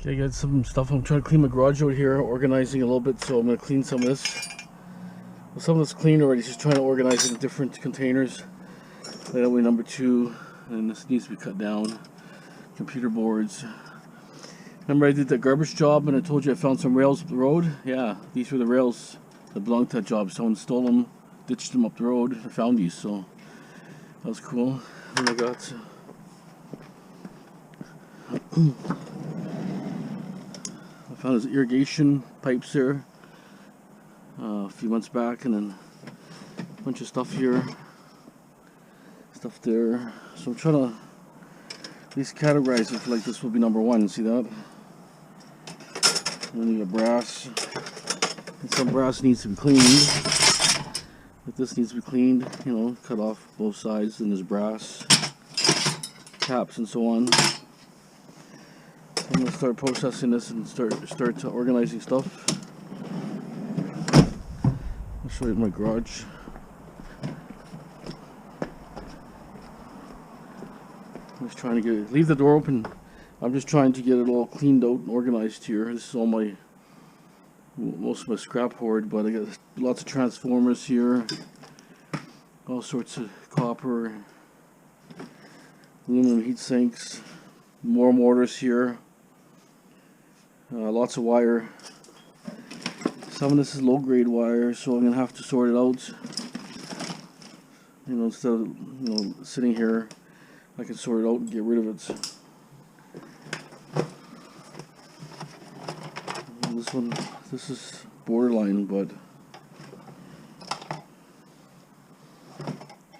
Okay, I got some stuff. I'm trying to clean my garage out here, organizing a little bit, so I'm going to clean some of this. Well, some of this clean already, just trying to organize it in different containers. That way, number 2, and this needs to be cut down. Computer boards. Remember I did that garbage job and I told you I found some rails up the road? Yeah, these were the rails that belonged to that job. Someone stole them, ditched them up the road. I found these, so that was cool. And I got I found his irrigation pipes there a few months back, and then a bunch of stuff here, stuff there. So I'm trying to at least categorize it. Like this will be number 1. See that? And then you got brass. And some brass needs to be cleaned. But this needs to be cleaned. You know, cut off both sides. And there's brass caps and so on. I'm going to start processing this and start organizing stuff. I'll show you my garage. I'm just trying to leave the door open. I'm just trying to get it all cleaned out and organized here. This is all most of my scrap hoard, but I got lots of transformers here, all sorts of copper, aluminum heat sinks, more motors here. Lots of wire. Some of this is low-grade wire, so I'm gonna have to sort it out. You know, instead of sitting here, I can sort it out and get rid of it. This is borderline, but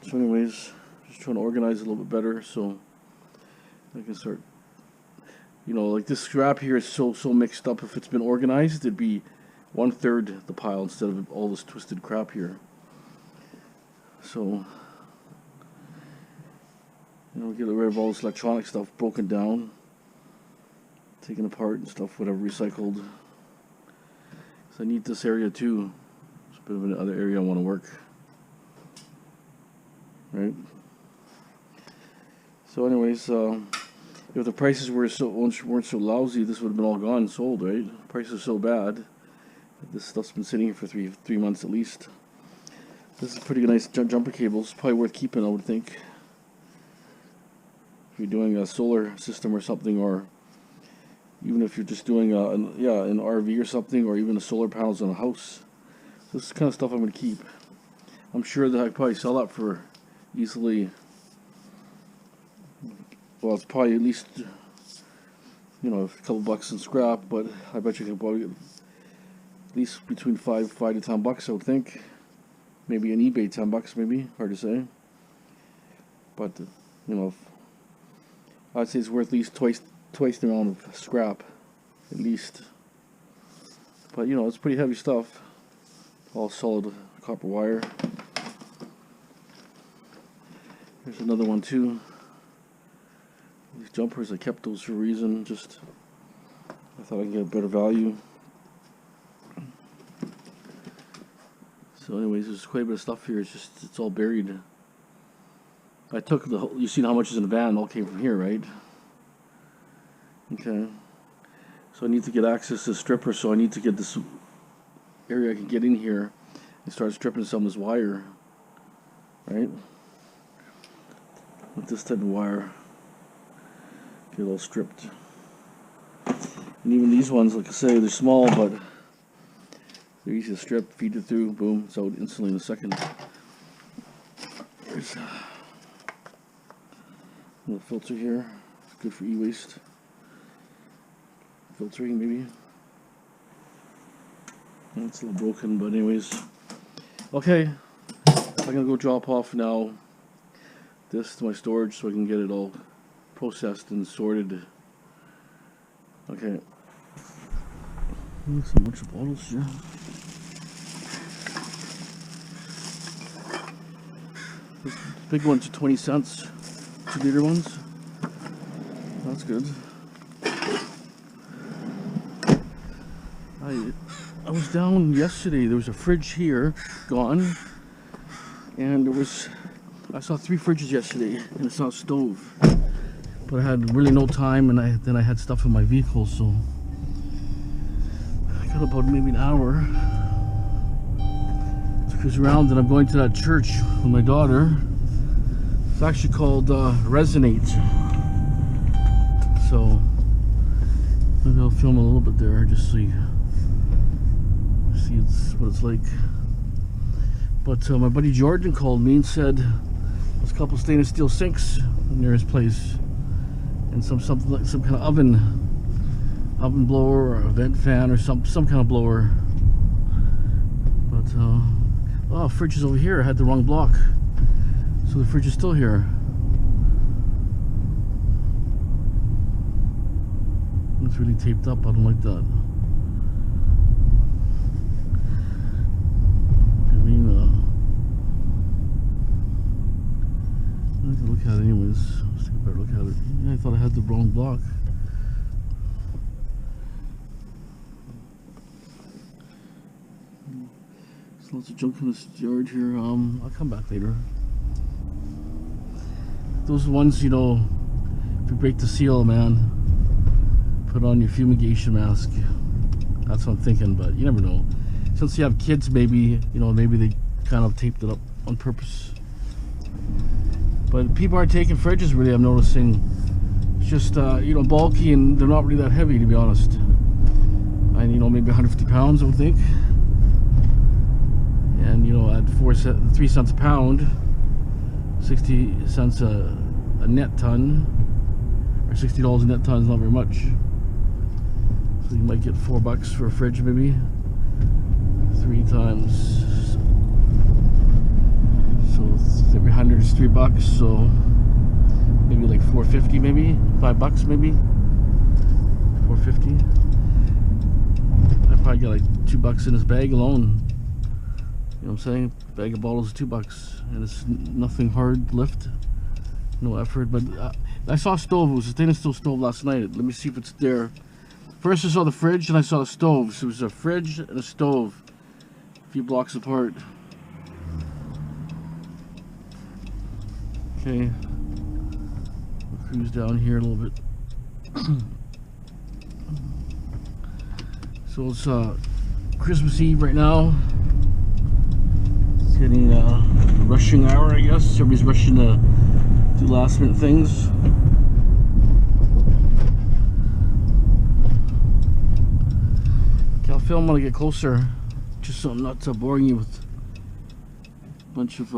so anyways, just trying to organize it a little bit better so I can start. You know, like this scrap here is so mixed up. If it's been organized, it'd be 1/3 the pile instead of all this twisted crap here. So, you know, get rid of all this electronic stuff broken down, taken apart and stuff, whatever, recycled. So I need this area too. It's a bit of another area I want to work. Right? So anyways, if the prices weren't so lousy, this would have been all gone and sold, right? The prices are so bad. This stuff's been sitting here for three months at least. This is pretty nice jumper cables. Probably worth keeping, I would think. If you're doing a solar system or something, or even if you're just doing an RV or something, or even the solar panels on a house. This is the kind of stuff I'm going to keep. I'm sure that I could probably sell that for easily. Well, it's probably at least, you know, a couple bucks in scrap, but I bet you can probably get at least between $5 to $10, I would think. Maybe on eBay, $10, maybe, hard to say. But you know, I'd say it's worth at least twice the amount of scrap, at least. But you know, it's pretty heavy stuff. All solid copper wire. There's another one too. These jumpers, I kept those for a reason. Just I thought I'd get a better value. So anyways, there's quite a bit of stuff here. It's all buried. I took the whole, you seen how much is in the van, all came from here, right? Okay. So I need to get access to the stripper, so I need to get this area I can get in here and start stripping some of this wire. Right? With this type of wire. Get it all stripped. And even these ones, like I say, they're small, but they're easy to strip, feed it through, boom, it's out instantly in a second. There's a little filter here. It's good for e-waste. Filtering, maybe. It's a little broken, but anyways. Okay, I'm gonna go drop off now this to my storage so I can get it all processed and sorted. Okay. There's a bunch of bottles here. These big ones are 20 cents. 2-liter ones. That's good. I was down yesterday. There was a fridge here, gone, and I saw 3 fridges yesterday, and I saw a stove. But I had really no time, and then I had stuff in my vehicle, so about maybe an hour to cruise around, and I'm going to that church with my daughter. It's actually called Resonate. So maybe I'll film a little bit there just so you see what it's like. But my buddy Jordan called me and said there's a couple stainless steel sinks near his place, and some kind of oven blower or a vent fan or some kind of blower. But oh, fridge is over here. I had the wrong block, so the fridge is still here. It's really taped up. I don't like that. I mean, I like to look at it anyways. Let's take a better look at it. Yeah, I thought I had the wrong block. There's lots of junk in this yard here. I'll come back later. Those ones, you know, if you break the seal, man, put on your fumigation mask. That's what I'm thinking, but you never know. Since you have kids, maybe, you know, maybe they kind of taped it up on purpose. But people aren't taking fridges, really, I'm noticing. It's just, you know, bulky, and they're not really that heavy, to be honest. And, you know, maybe 150 pounds, I would think. And, you know, at 3 cents a pound, 60 cents a net ton, or $60 a net ton is not very much. So you might get $4 for a fridge, maybe 3 times. So every 100 is $3. So maybe like $4.50, maybe $5, maybe $4.50. I probably got like $2 in this bag alone. You know what I'm saying? A bag of bottles is $2, and it's nothing hard lift, no effort. But I saw a stove. It was a stainless steel stove last night. Let me see if it's there. First I saw the fridge, and I saw the stove. So it was a fridge and a stove, a few blocks apart. Okay, we'll cruise down here a little bit. So it's Christmas Eve right now. It's getting rushing hour, I guess. Everybody's rushing to do last minute things. Okay, I'll film when I get closer, just so I'm not boring you with a bunch of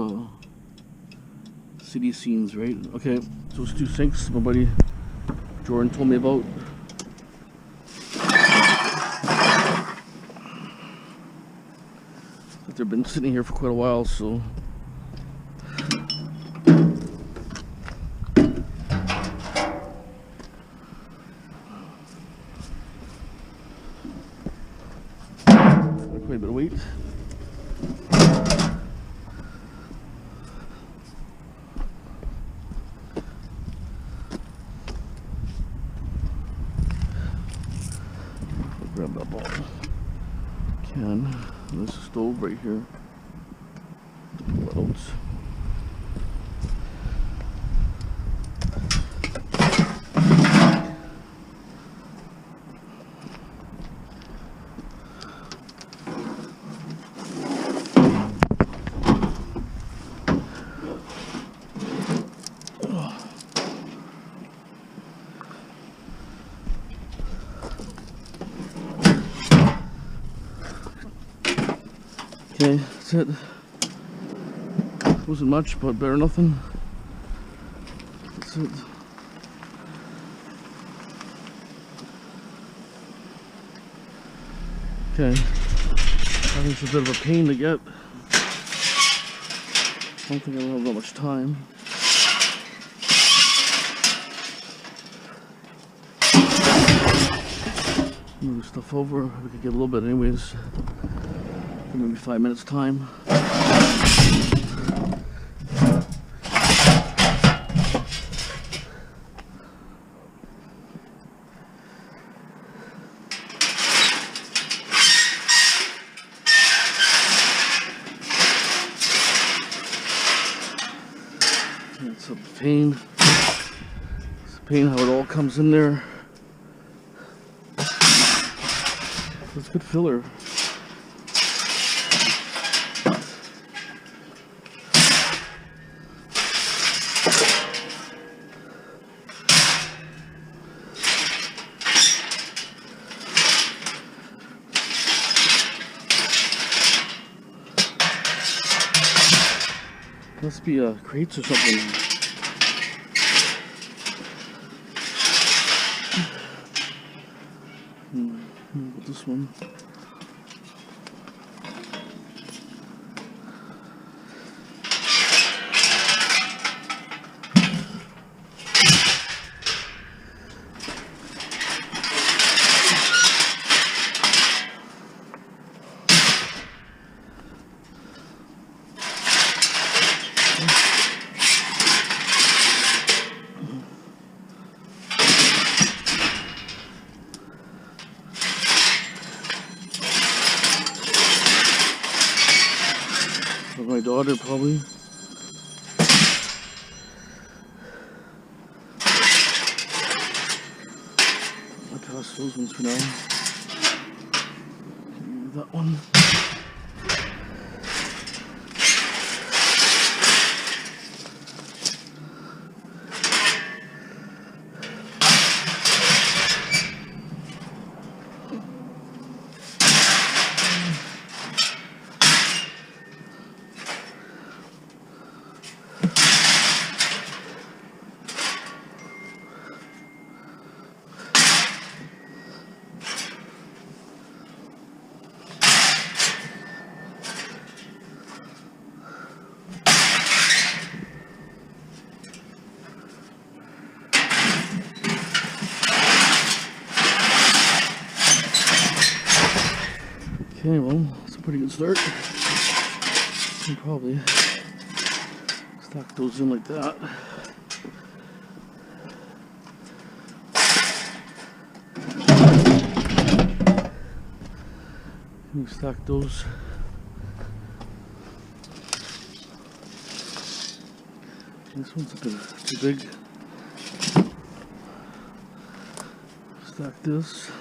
city scenes, right? Okay, so those 2 sinks my buddy Jordan told me about. They've been sitting here for quite a while, so quite a bit of weight. Grab that ball. Can. There's a stove right here. What else? Okay, that's it. Wasn't much, but better nothing. That's it. Okay, I think it's a bit of a pain to get. I don't think I'll have that much time. Move stuff over. We could get a little bit anyways. Maybe 5 minutes time. It's a pain. It's a pain how it all comes in there. That's good filler. Must be crates or something. This one. My daughter probably. I'll pass those ones for now. That one. Okay, well, that's a pretty good start. I'll probably stack those in like that. You stack those. This one's a bit too big. Stack this.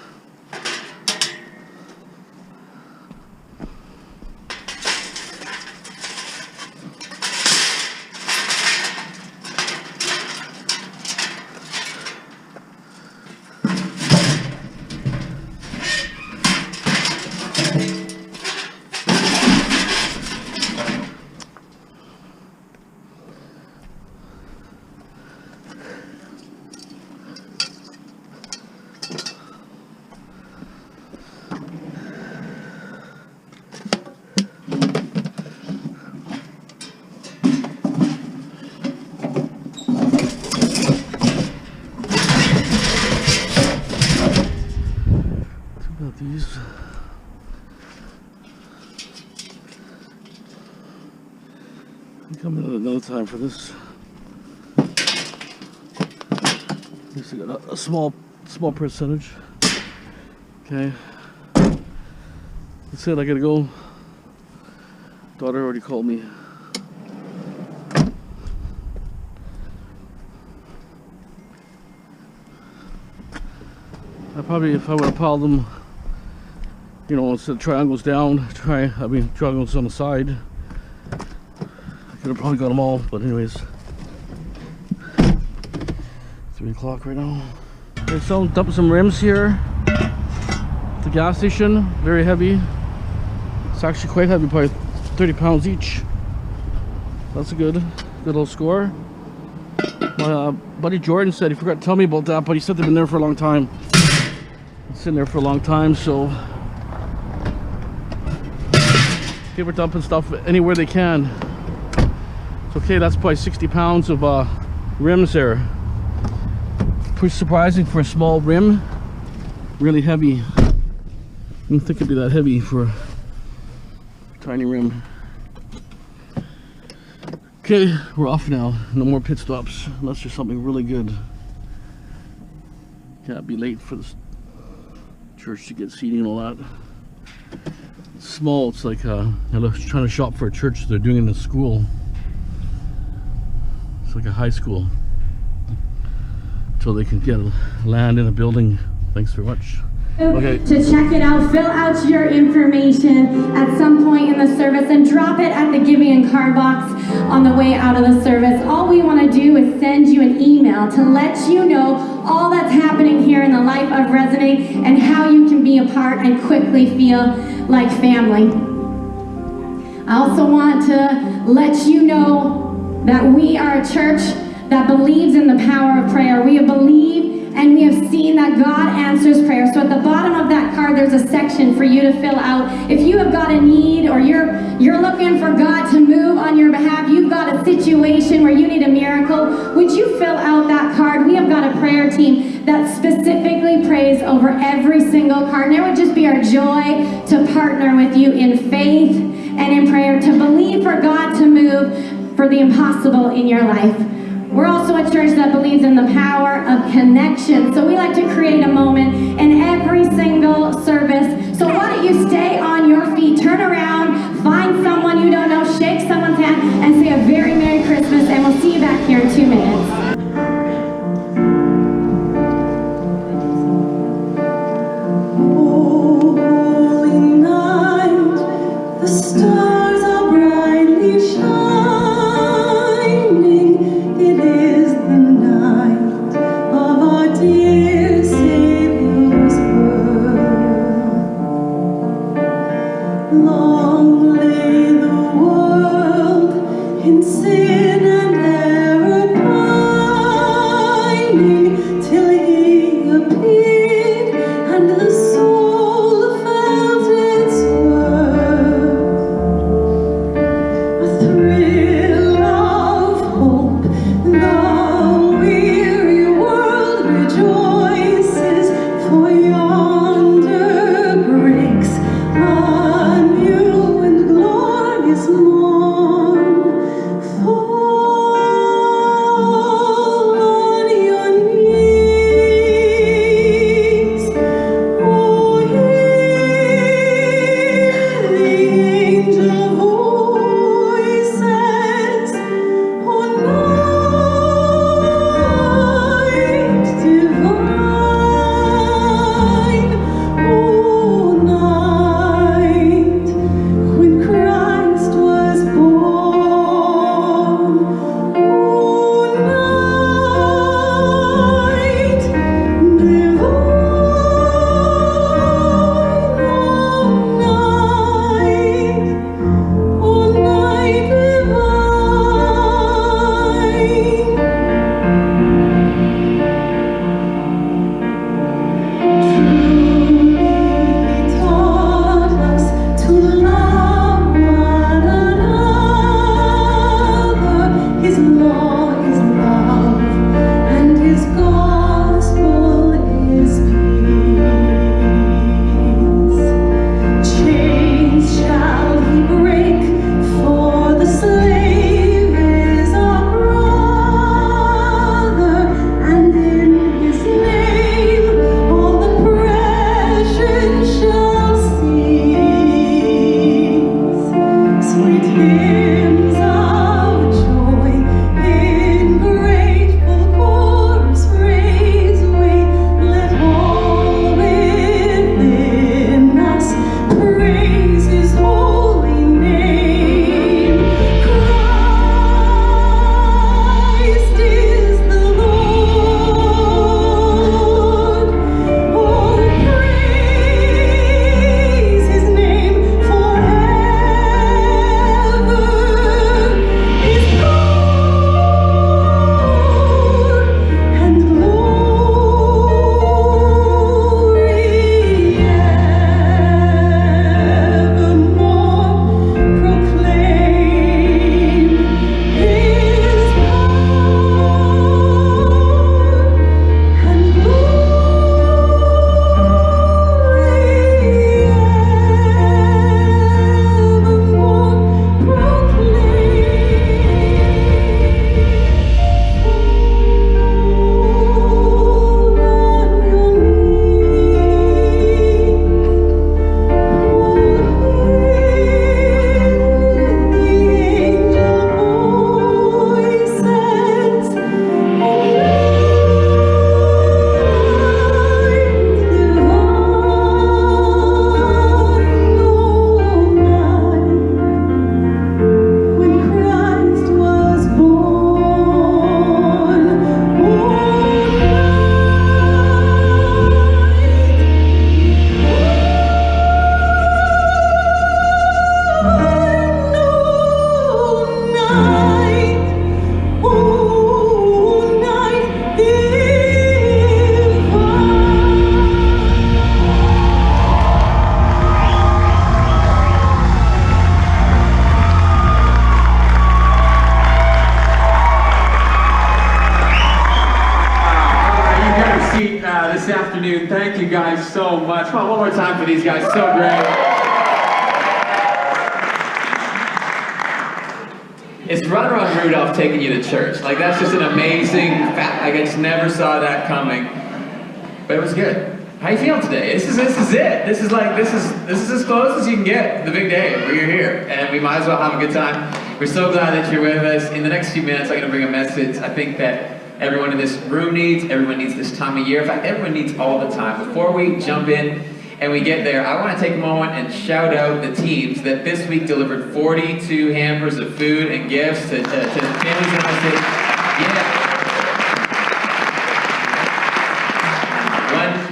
These come another time for this. At least I got a small percentage. Okay, that's it. I gotta go. Daughter already called me. I probably, if I would have piled them, you know, instead of triangles down, triangles on the side, I could have probably got them all, but anyways. 3 o'clock right now. Okay, so dumping some rims here at the gas station. Very heavy. It's actually quite heavy, probably 30 pounds each. That's a good little score. My buddy Jordan said, he forgot to tell me about that, but he said they've been there for a long time. It's sitting there for a long time, so people are dumping stuff anywhere they can. It's okay, that's probably 60 pounds of rims there. Pretty surprising for a small rim. Really heavy. I didn't think it'd be that heavy for a tiny rim. Okay, we're off now. No more pit stops unless there's something really good. Can't be late for the church to get seating and all that. It's small. It's like I'm trying to shop for a church. They're doing it in a school. It's like a high school. Until they can get land in a building. Thanks very much. Okay. To check it out, fill out your information at some point in the service and drop it at the giving and card box on the way out of the service. All we want to do is send you an email to let you know all that's happening here in the life of Resonate and how you can be a part and quickly feel like family. I also want to let you know that we are a church that believes in the power of prayer. We have believed and we have seen that God answers prayer. So at the bottom of that card, there's a section for you to fill out. If you have got a need or you're looking for God to move on your behalf, you've got a situation where you need a miracle, would you fill out that card? We have got a prayer team that specifically prays over every single card. And it would just be our joy to partner with you in faith and in prayer, to believe for God to move for the impossible in your life. We're also a church that believes in the power of connection. So we like to create a moment in every single service. So why don't you stay on your feet, turn around, find someone you don't know, shake someone's hand, and say a very Merry Christmas, and we'll see you back here in 2 minutes. Holy night, the stars are brightly shining. It is the night of our dear Savior's birth. afternoon. Thank you guys so much. Come on, one more time for these guys. So great. It's Run Rudolph taking you to church. Like, that's just an amazing fact. Like, I just never saw that coming. But it was good. How you feeling today? This is it. This is as close as you can get to the big day where you're here. And we might as well have a good time. We're so glad that you're with us. In the next few minutes, I'm going to bring a message I think that everyone in this room needs. Everyone needs this time of year. In fact, everyone needs all the time. Before we jump in and we get there, I want to take a moment and shout out the teams that this week delivered 42 hampers of food and gifts to families in our city. Yeah.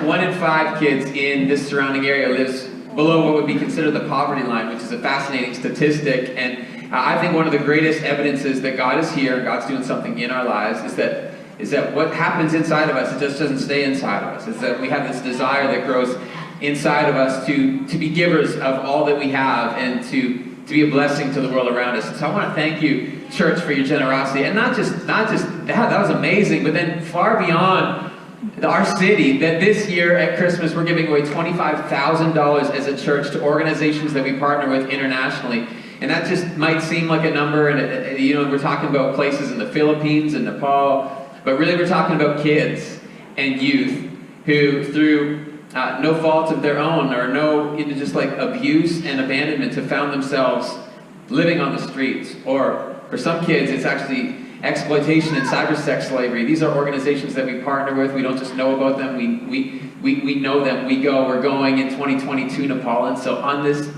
One in 5 kids in this surrounding area lives below what would be considered the poverty line, which is a fascinating statistic. And I think one of the greatest evidences that God is here, God's doing something in our lives, is that what happens inside of us, it just doesn't stay inside of us. It's that we have this desire that grows inside of us to be givers of all that we have and to be a blessing to the world around us. And so I want to thank you, church, for your generosity. And not just that was amazing, but then far beyond our city, that this year at Christmas we're giving away $25,000 as a church to organizations that we partner with internationally. And that just might seem like a number, and we're talking about places in the Philippines and Nepal, but really we're talking about kids and youth who, through no fault of their own or just like abuse and abandonment, have found themselves living on the streets. Or for some kids, it's actually exploitation and cyber sex slavery. These are organizations that we partner with. We don't just know about them, we know them. We're going in 2022 to Nepal. And so on this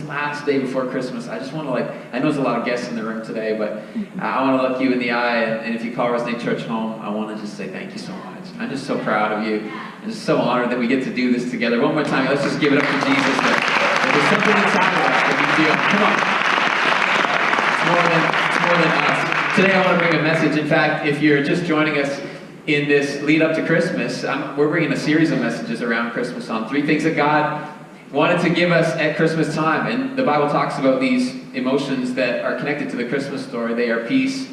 last day before Christmas, I just want to I know there's a lot of guests in the room today, but I want to look you in the eye, and if you call Resonate Church home, I want to just say thank you so much. I'm just so proud of you. I'm just so honored that we get to do this together. One more time, let's just give it up to Jesus. That there's something inside of us that we feel. Come on. It's more than us. Today I want to bring a message. In fact, if you're just joining us in this lead up to Christmas, we're bringing a series of messages around Christmas on 3 things that God wanted to give us at Christmas time. And the Bible talks about these emotions that are connected to the Christmas story. They are peace,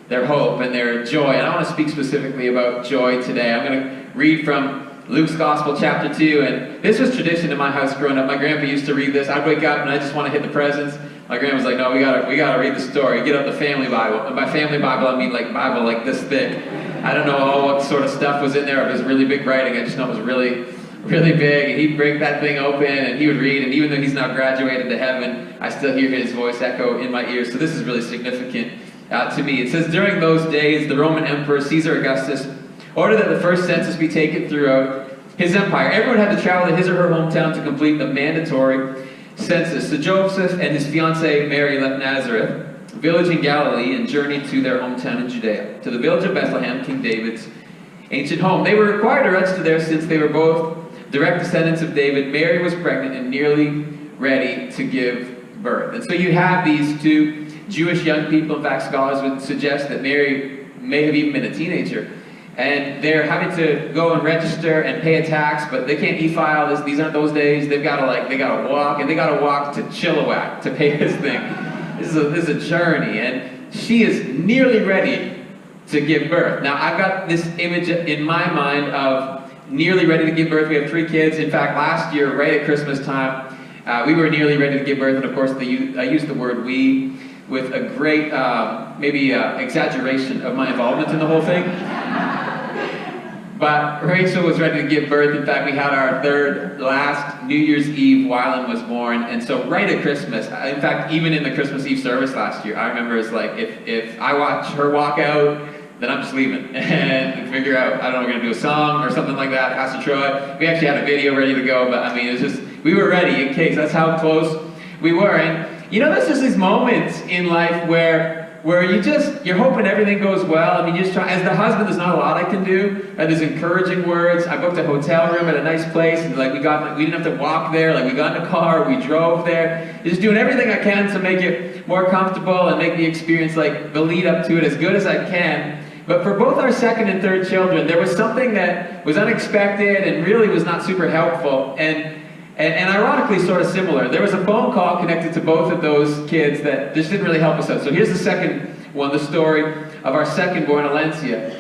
they're hope, and they're joy. And I want to speak specifically about joy today. I'm going to read from Luke's Gospel, chapter 2. And this was tradition in my house growing up. My grandpa used to read this. I'd wake up and I just want to hit the presents. My grandma's like, no, we gotta read the story. Get out the family Bible. And by family Bible, I mean like Bible like this thick. I don't know what sort of stuff was in there. If it was really big writing, I just know it was really, really big. And he'd break that thing open and he would read. And even though he's now graduated to heaven, I still hear his voice echo in my ears. So this is really significant to me. It says, during those days, the Roman Emperor Caesar Augustus ordered that the first census be taken throughout his empire. Everyone had to travel to his or her hometown to complete the mandatory census. So Joseph and his fiancée Mary left Nazareth, a village in Galilee, and journeyed to their hometown in Judea, to the village of Bethlehem, King David's ancient home. They were required to register there since they were both direct descendants of David. Mary was pregnant and nearly ready to give birth. And so you have these 2 Jewish young people. In fact, scholars would suggest that Mary may have even been a teenager. And they're having to go and register and pay a tax, but they can't e-file. These aren't those days. They gotta walk, and they gotta walk to Chilliwack to pay this thing. This is a journey, and she is nearly ready to give birth. Now, I've got this image in my mind of nearly ready to give birth. We have 3 kids. In fact, last year, right at Christmas time, we were nearly ready to give birth, and of course, I used the word "we" with a great, exaggeration of my involvement in the whole thing. But Rachel was ready to give birth. In fact, we had our 3rd last New Year's Eve while Ellen was born. And so right at Christmas, in fact, even in the Christmas Eve service last year, I remember it's like, if I watch her walk out, then I'm just leaving and figure out, I don't know, we're going to do a song or something like that. Pastor Troy, we actually had a video ready to go, but I mean, it was just, we were ready in case. That's how close we were. And there's just these moments in life where you're hoping everything goes well. I mean, you just try. As the husband, there's not a lot I can do. There's encouraging words. I booked a hotel room at a nice place, and we didn't have to walk there. We got in a car, we drove there. Just doing everything I can to make it more comfortable and make the experience, the lead up to it, as good as I can. But for both our 2nd and 3rd children, there was something that was unexpected and really was not super helpful. And ironically sort of similar. There was a phone call connected to both of those kids that just didn't really help us out. So here's the second one, the story of our 2nd born, Alencia.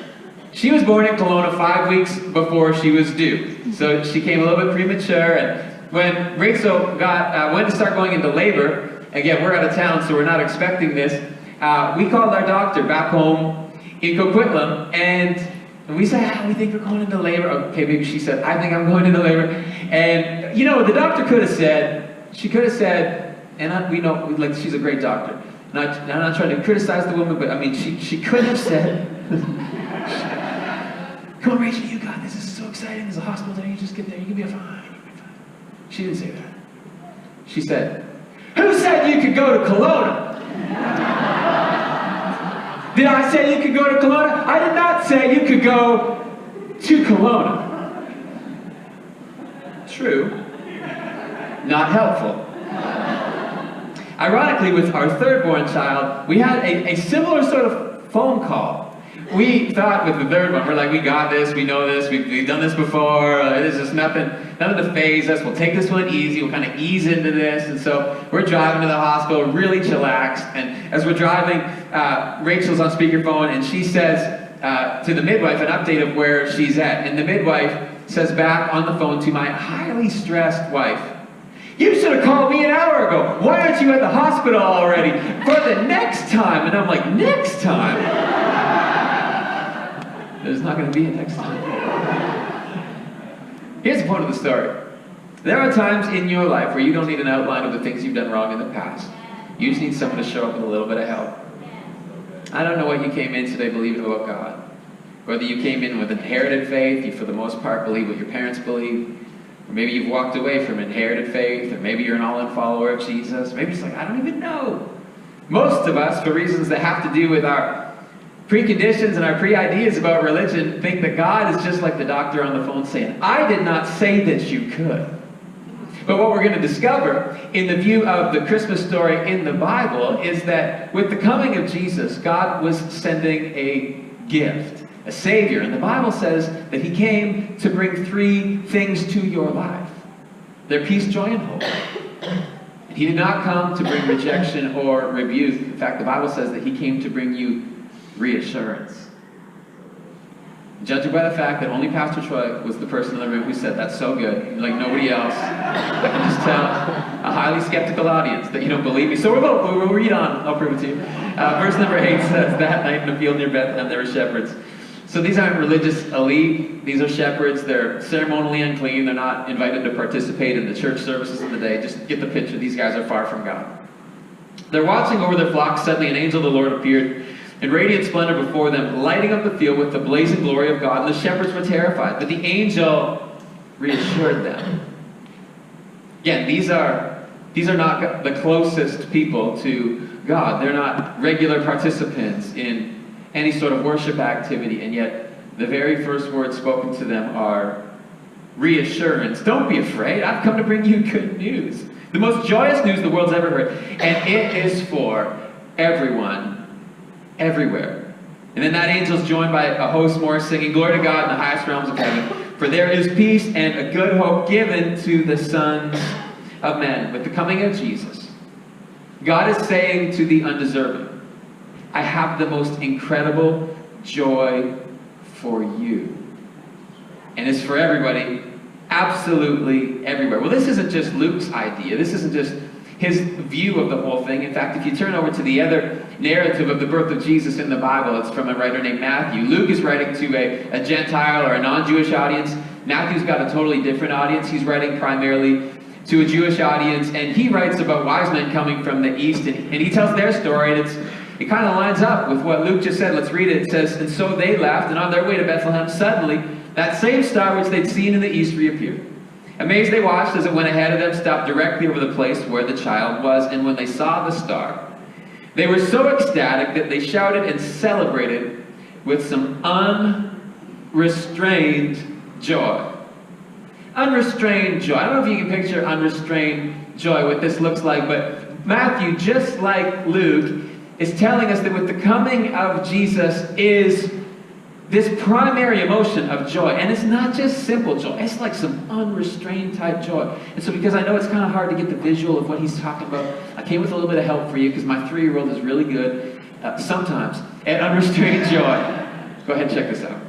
She was born in Kelowna 5 weeks before she was due. So she came a little bit premature, and when Rachel went to start going into labor, again, we're out of town, so we're not expecting this, we called our doctor back home in Coquitlam, and we said, we think we're going into labor. Okay, maybe she said, I think I'm going into labor. And, you know, the doctor could have said, and we know, like, she's a great doctor. I'm not trying to criticize the woman, but I mean, she could have said, come on, Rachel, you got this. This is so exciting. There's a hospital there. You just get there. You can be fine. You'll be fine. She didn't say that. She said, who said you could go to Kelowna? Did I say you could go to Kelowna? I did not say you could go to Kelowna. True. Not helpful. Ironically, with our third-born child, we had a similar sort of phone call. We thought with the third one, we're like, we got this, we know this, we've done this before, there's just nothing to phase us, we'll take this one easy, we'll kind of ease into this. And so we're driving to the hospital, really chillaxed, and as we're driving, Rachel's on speakerphone, and she says to the midwife an update of where she's at. And the midwife says back on the phone to my highly stressed wife, you should have called me an hour ago. Why aren't you at the hospital already? For the next time. And I'm like, next time? There's not going to be a next time. Here's the point of the story. There are times in your life where you don't need an outline of the things you've done wrong in the past. You just need someone to show up with a little bit of help. I don't know what you came in today believing about God. Whether you came in with inherited faith, you for the most part believe what your parents believe, or maybe you've walked away from inherited faith, or maybe you're an all-in follower of Jesus. Maybe it's like, I don't even know. Most of us, for reasons that have to do with our preconditions and our pre-ideas about religion, think that God is just like the doctor on the phone saying, I did not say that you could. But what we're going to discover in the view of the Christmas story in the Bible is that with the coming of Jesus, God was sending a gift, a Savior. And the Bible says that He came to bring three things to your life. They're peace, joy, and hope. He did not come to bring rejection or rebuke. In fact, the Bible says that He came to bring you reassurance. Judging by the fact that only Pastor Troy was the person in the room who said, that's so good, like nobody else, I can just tell a highly skeptical audience that you don't believe me. So we'll read on. I'll prove it to you. Verse number 8 says, that night in the field near Bethlehem there were shepherds. So these aren't religious elite. These are shepherds. They're ceremonially unclean. They're not invited to participate in the church services of the day. Just get the picture. These guys are far from God. They're watching over their flock. Suddenly an angel of the Lord appeared in radiant splendor before them, lighting up the field with the blazing glory of God. And the shepherds were terrified, but the angel reassured them. Again, these are not the closest people to God. They're not regular participants in any sort of worship activity, and yet the very first words spoken to them are reassurance. Don't be afraid. I've come to bring you good news. The most joyous news the world's ever heard. And it is for everyone, everywhere. And then that angel's joined by a host more singing, glory to God in the highest realms of heaven. For there is peace and a good hope given to the sons of men. With the coming of Jesus, God is saying to the undeserving, I have the most incredible joy for you. And it's for everybody, absolutely everywhere. Well, this isn't just Luke's idea. This isn't just his view of the whole thing. In fact, if you turn over to the other narrative of the birth of Jesus in the Bible, it's from a writer named Matthew. Luke is writing to a Gentile or a non-Jewish audience. Matthew's got a totally different audience. He's writing primarily to a Jewish audience, and he writes about wise men coming from the east, and he tells their story, and it kind of lines up with what Luke just said. Let's read it. It says, and so they left, and on their way to Bethlehem, suddenly that same star which they'd seen in the east reappeared. Amazed, they watched as it went ahead of them, stopped directly over the place where the child was, and when they saw the star, they were so ecstatic that they shouted and celebrated with some unrestrained joy. Unrestrained joy. I don't know if you can picture unrestrained joy, what this looks like, but Matthew, just like Luke, is telling us that with the coming of Jesus is this primary emotion of joy. And it's not just simple joy. It's like some unrestrained type joy. And so because I know it's kind of hard to get the visual of what he's talking about, I came with a little bit of help for you because my 3-year-old is really good sometimes at unrestrained joy. Go ahead and check this out.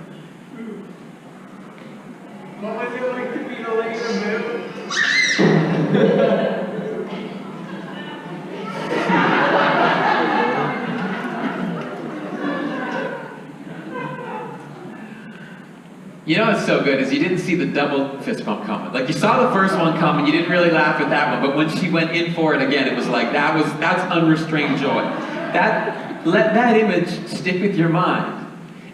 You know what's so good is you didn't see the double fist bump coming. Like you saw the first one coming, you didn't really laugh at that one, but when she went in for it again, it was like that's unrestrained joy. Let that image stick with your mind.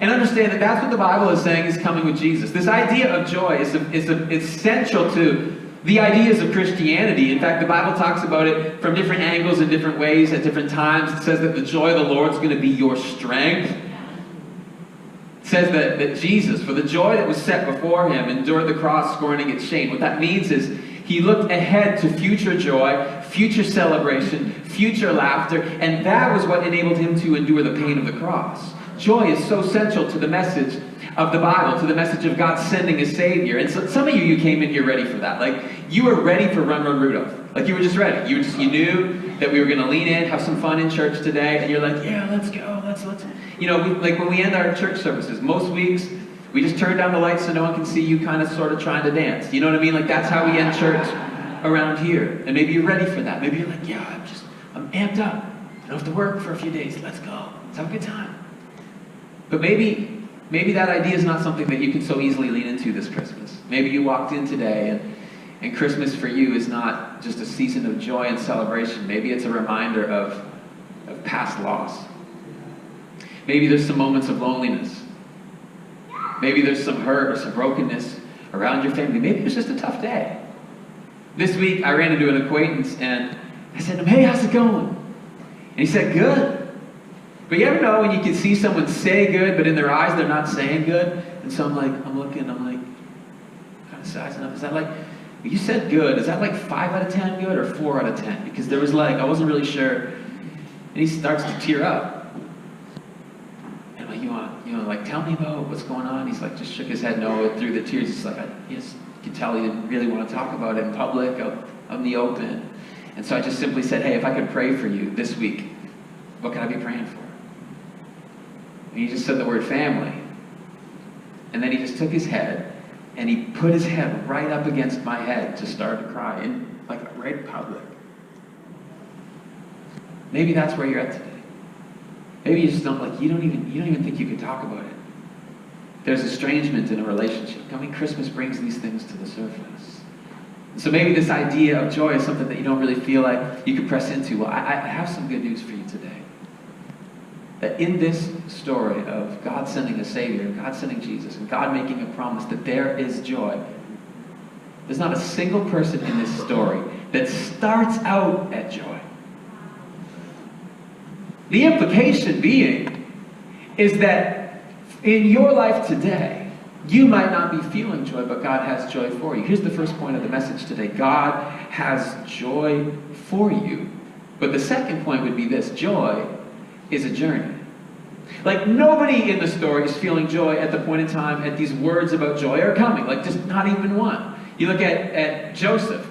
And understand that that's what the Bible is saying is coming with Jesus. This idea of joy is central to the ideas of Christianity. In fact, the Bible talks about it from different angles and different ways at different times. It says that the joy of the Lord is going to be your strength. It says that Jesus, for the joy that was set before him, endured the cross, scorning its shame. What that means is he looked ahead to future joy, future celebration, future laughter, and that was what enabled him to endure the pain of the cross. Joy is so central to the message of the Bible, to the message of God sending a Savior. And so some of you came in here ready for that. Like, you were ready for Run Run Rudolph. Like, you were just ready. You knew that we were going to lean in, have some fun in church today, and you're like, yeah, let's go, let's. You know, like when we end our church services, most weeks, we just turn down the lights so no one can see you kind of sort of trying to dance. You know what I mean? Like, that's how we end church around here. And maybe you're ready for that. Maybe you're like, yeah, I'm amped up. I don't have to work for a few days. Let's go. Let's have a good time. But maybe that idea is not something that you can so easily lean into this Christmas. Maybe you walked in today and Christmas for you is not just a season of joy and celebration. Maybe it's a reminder of past loss. Maybe there's some moments of loneliness. Maybe there's some hurt or some brokenness around your family. Maybe it was just a tough day. This week I ran into an acquaintance and I said to him, hey, how's it going? And he said, good. But you ever know when you can see someone say good, but in their eyes they're not saying good? And so I'm looking, kind of sizing up. Is that like, you said good, is that like 5 out of 10 good or 4 out of 10? Because there was like, I wasn't really sure. And he starts to tear up. And I'm like, you want, like, tell me about what's going on? He's like, just shook his head no through the tears. He's like, you could tell he didn't really want to talk about it in public, out in the open. And so I just simply said, hey, if I could pray for you this week, what can I be praying for? And he just said the word family. And then he just took his head and he put his head right up against my head, just started to cry, like right in public. Maybe that's where you're at today. Maybe you just don't you don't even think you can talk about it. There's estrangement in a relationship. Coming Christmas brings these things to the surface. So maybe this idea of joy is something that you don't really feel like you can press into. Well, I have some good news for you today. That in this story of God sending a Savior, God sending Jesus, and God making a promise that there is joy, there's not a single person in this story that starts out at joy. The implication being is that in your life today, you might not be feeling joy, but God has joy for you. Here's the first point of the message today. God has joy for you. But the second point would be this: joy is a journey. Like, nobody in the story is feeling joy at the point in time at these words about joy are coming. Like, just not even one. You look at Joseph.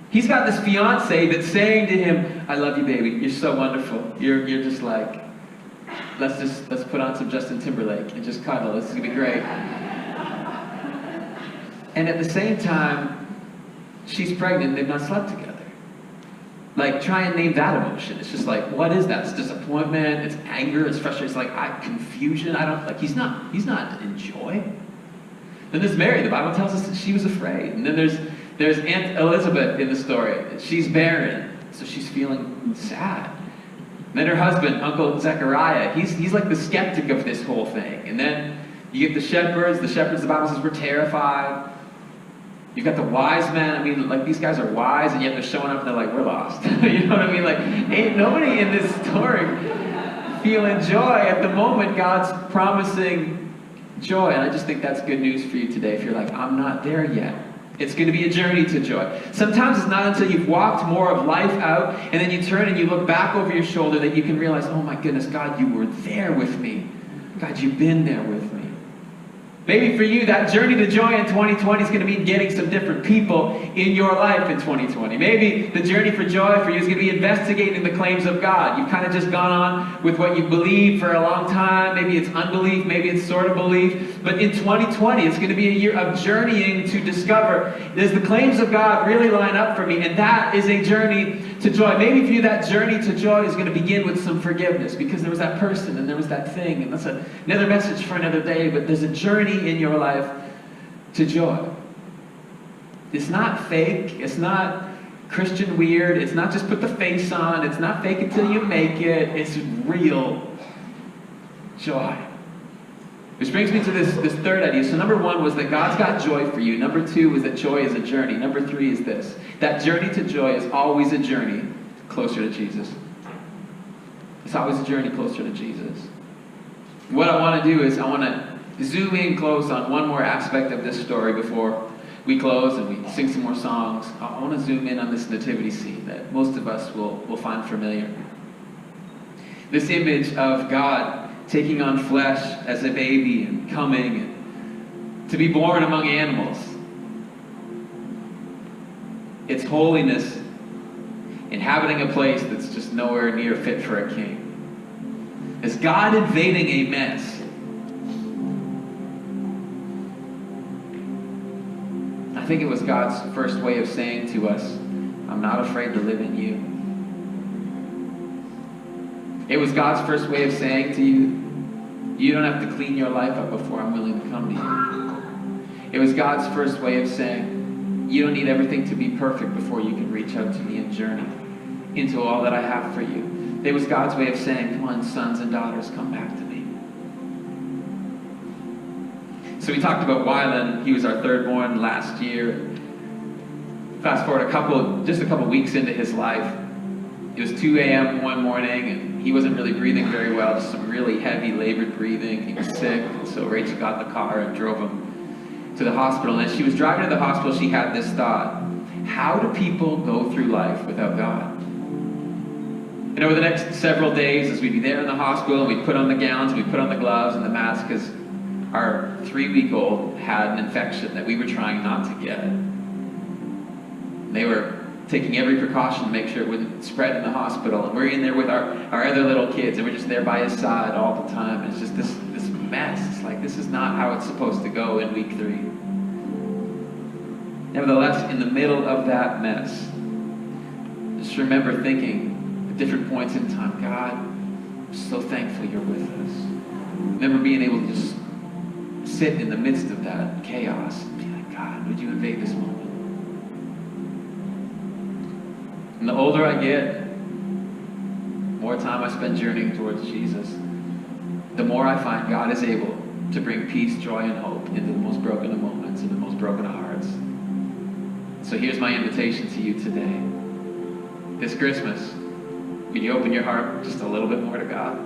He's got this fiance that's saying to him, I love you, baby. You're so wonderful. You're just like, let's put on some Justin Timberlake and just cuddle. This is going to be great. And at the same time, she's pregnant and they've not slept together. Like, try and name that emotion. It's just like, what is that? It's disappointment, it's anger, it's frustration, it's like confusion. He's not in joy. Then there's Mary. The Bible tells us that she was afraid. And then there's Aunt Elizabeth in the story. She's barren, so she's feeling sad. And then her husband, Uncle Zechariah, he's like the skeptic of this whole thing. And then you get the shepherds, the Bible says, were terrified. You've got the wise men. I mean, like, these guys are wise, and yet they're showing up and they're like, we're lost. You know what I mean? Like, ain't nobody in this story feeling joy. At the moment, God's promising joy. And I just think that's good news for you today if you're like, I'm not there yet. It's going to be a journey to joy. Sometimes it's not until you've walked more of life out, and then you turn and you look back over your shoulder that you can realize, oh my goodness, God, you were there with me. God, you've been there with me. Maybe for you, that journey to joy in 2020 is going to mean getting some different people in your life in 2020. Maybe the journey for joy for you is going to be investigating the claims of God. You've kind of just gone on with what you believe for a long time. Maybe it's unbelief, maybe it's sort of belief. But in 2020, it's going to be a year of journeying to discover, does the claims of God really line up for me? And that is a journey to joy. Maybe for you that journey to joy is going to begin with some forgiveness because there was that person and there was that thing, and that's another message for another day, but there's a journey in your life to joy. It's not fake, it's not Christian weird, it's not just put the face on, it's not fake until you make it, it's real joy. Which brings me to this third idea. So number 1 was that God's got joy for you. Number 2 was that joy is a journey. Number 3 is this: that journey to joy is always a journey closer to Jesus. It's always a journey closer to Jesus. What I want to do is I want to zoom in close on one more aspect of this story before we close and we sing some more songs. I want to zoom in on this nativity scene that most of us will find familiar. This image of God taking on flesh as a baby and coming and to be born among animals. It's holiness inhabiting a place that's just nowhere near fit for a king. It's God invading a mess. I think it was God's first way of saying to us, I'm not afraid to live in you. It was God's first way of saying to you, you don't have to clean your life up before I'm willing to come to you. It was God's first way of saying, you don't need everything to be perfect before you can reach out to me and journey into all that I have for you. It was God's way of saying, come on, sons and daughters, come back to me. So we talked about Wyland. He was our third born last year. Fast forward just a couple weeks into his life. It was 2 a.m. one morning, and he wasn't really breathing very well, just some really heavy labored breathing. He was sick, and so Rachel got in the car and drove him to the hospital. And as she was driving to the hospital, she had this thought: how do people go through life without God? And over the next several days, as we'd be there in the hospital, and we'd put on the gowns, and we'd put on the gloves and the mask, because our 3-week-old had an infection that we were trying not to get. They were taking every precaution to make sure it wouldn't spread in the hospital. And we're in there with our other little kids, and we're just there by his side all the time. And it's just this mess. It's like, this is not how it's supposed to go in week 3. Nevertheless, in the middle of that mess, just remember thinking at different points in time, God, I'm so thankful you're with us. Remember being able to just sit in the midst of that chaos and be like, God, would you invade this moment? And the older I get, the more time I spend journeying towards Jesus, the more I find God is able to bring peace, joy, and hope into the most broken of moments, and the most broken of hearts. So here's my invitation to you today. This Christmas, could you open your heart just a little bit more to God?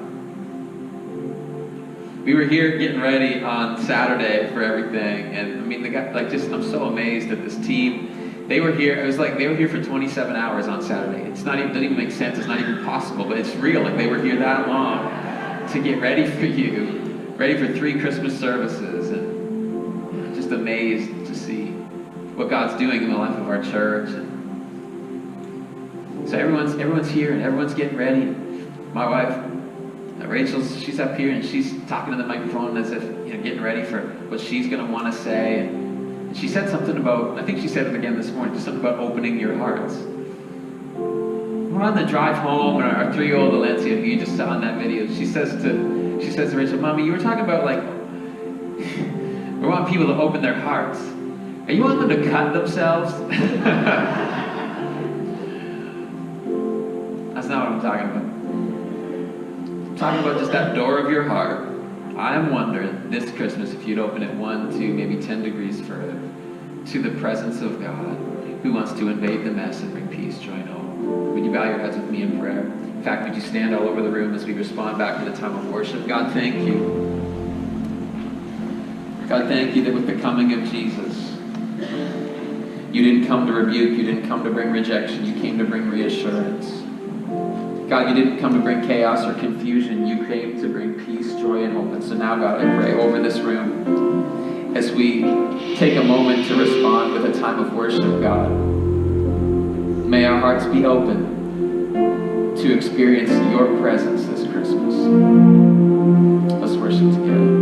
We were here getting ready on Saturday for everything, and I mean, I'm so amazed at this team. They were here, it was like they were here for 27 hours on Saturday. Doesn't even make sense, it's not even possible, but it's real. Like, they were here that long to get ready for you, ready for 3 Christmas services, and just amazed to see what God's doing in the life of our church. And so everyone's here and everyone's getting ready. My wife, she's up here and she's talking to the microphone as if, getting ready for what she's going to want to say. And she said something about, I think she said it again this morning, just something about opening your hearts. We're on the drive home, and our 3-year-old Valencia, who you just saw in that video, she says to Rachel, Mommy, you were talking about, like, we want people to open their hearts. Are you want them to cut themselves? That's not what I'm talking about. I'm talking about just that door of your heart. I'm wondering this Christmas if you'd open it 1, 2, maybe 10 degrees further to the presence of God, who wants to invade the mess and bring peace, joy, and hope. Would you bow your heads with me in prayer? In fact, would you stand all over the room as we respond back to the time of worship? God, thank you. God, thank you that with the coming of Jesus, you didn't come to rebuke, you didn't come to bring rejection, you came to bring reassurance. God, you didn't come to bring chaos or confusion, you came to bring peace, joy, and hope. And so now, God, I pray over this room as we take a moment to respond with a time of worship, God. May our hearts be open to experience your presence this Christmas. Let's worship together.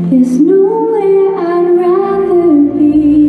There's nowhere I'd rather be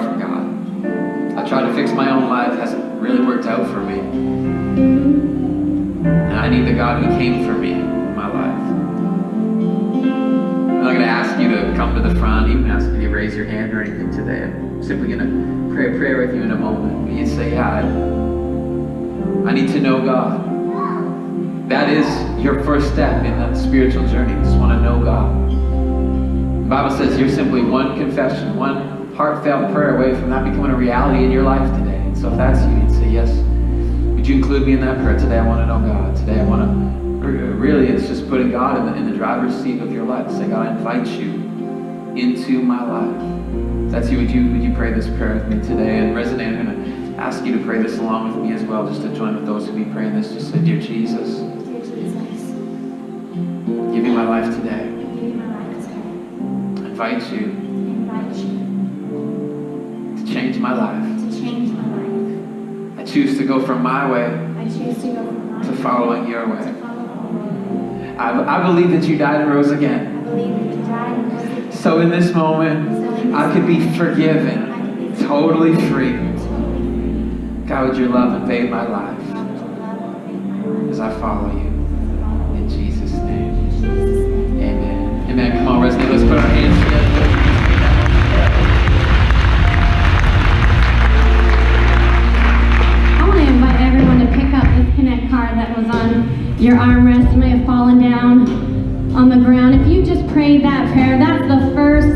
from God. I tried to fix my own life, hasn't really worked out for me. And I need the God who came for me in my life. I'm not going to ask you to come to the front, even ask you to raise your hand or anything today. I'm simply going to pray a prayer with you in a moment. But you say, yeah, I need to know God. That is your first step in that spiritual journey. You just want to know God. The Bible says you're simply one confession, one heartfelt prayer away from that becoming a reality in your life today. And so if that's you, you'd say, yes, would you include me in that prayer? Today I want to know God. Today I want to, really it's just putting God in the driver's seat of your life. Say, God, I invite you into my life. If that's you, would you pray this prayer with me today? And Resonate, I'm going to ask you to pray this along with me as well, just to join with those who be praying this. Just say, Dear Jesus, give me my life today. I invite you to change my life. I choose to go from my way to following your way. I believe that you died and rose again. So in this moment, I could be forgiven, totally free. God, would your love invade my life as I follow you. In Jesus' name. Amen. Amen. Come on, Resonate. Let's put our hands together. I want to invite everyone to pick up this Connect card that was on your armrest. It may have fallen down on the ground. If you just prayed that prayer, that's the first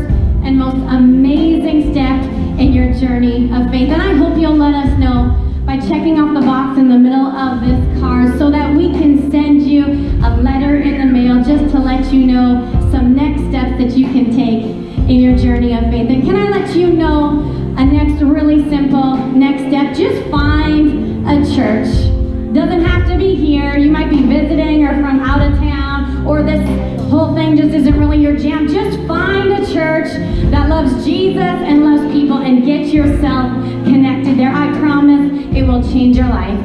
and most amazing step in your journey of faith. And I hope you'll let us know by checking off the box in the middle of this card so that we can send you a letter in the mail just to let you know some next steps that you can take in your journey of faith. And can I let you know a next really simple next step? Just find a church. Doesn't have to be here. You might be visiting or from out of town, or this whole thing just isn't really your jam. Just find a church that loves Jesus and loves people and get yourself connected there. I promise it will change your life.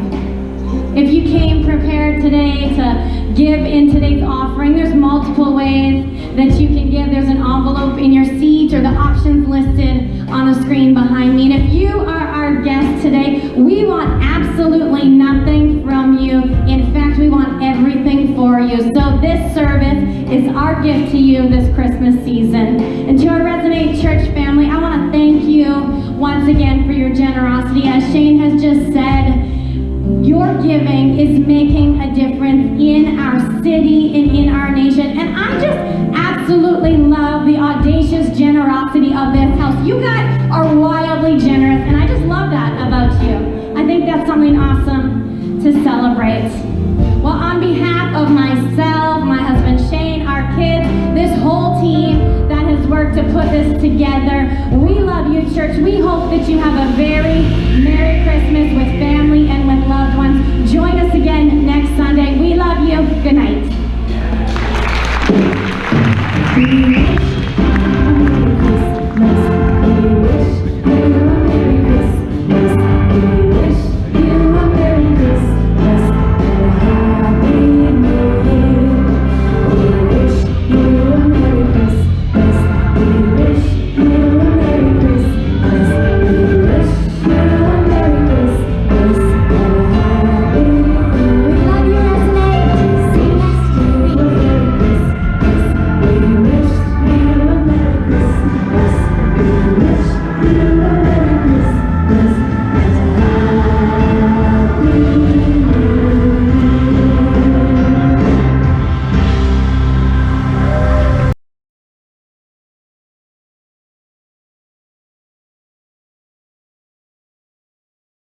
If you came prepared today to give in today's offering, there's multiple ways that you can give. There's an envelope in your seat or the options listed on the screen behind me. And if you are our guest today, we want absolutely nothing from you. In fact, we want everything for you. So this service is our gift to you this Christmas season. And to our Resonate Church family, I want to thank you once again for your generosity. As Shane has just said, your giving is making a difference in our city and in our nation. And I just absolutely love the audacious generosity of this house. You guys are wildly generous, and I just love that about you. I think that's something awesome to celebrate. Well, on behalf of myself, my husband Shane, our kids, this whole team that has worked to put this together, we love you, church. We hope that you have a very Merry Christmas with family and with loved ones. Join us again next Sunday. We love you. Good night.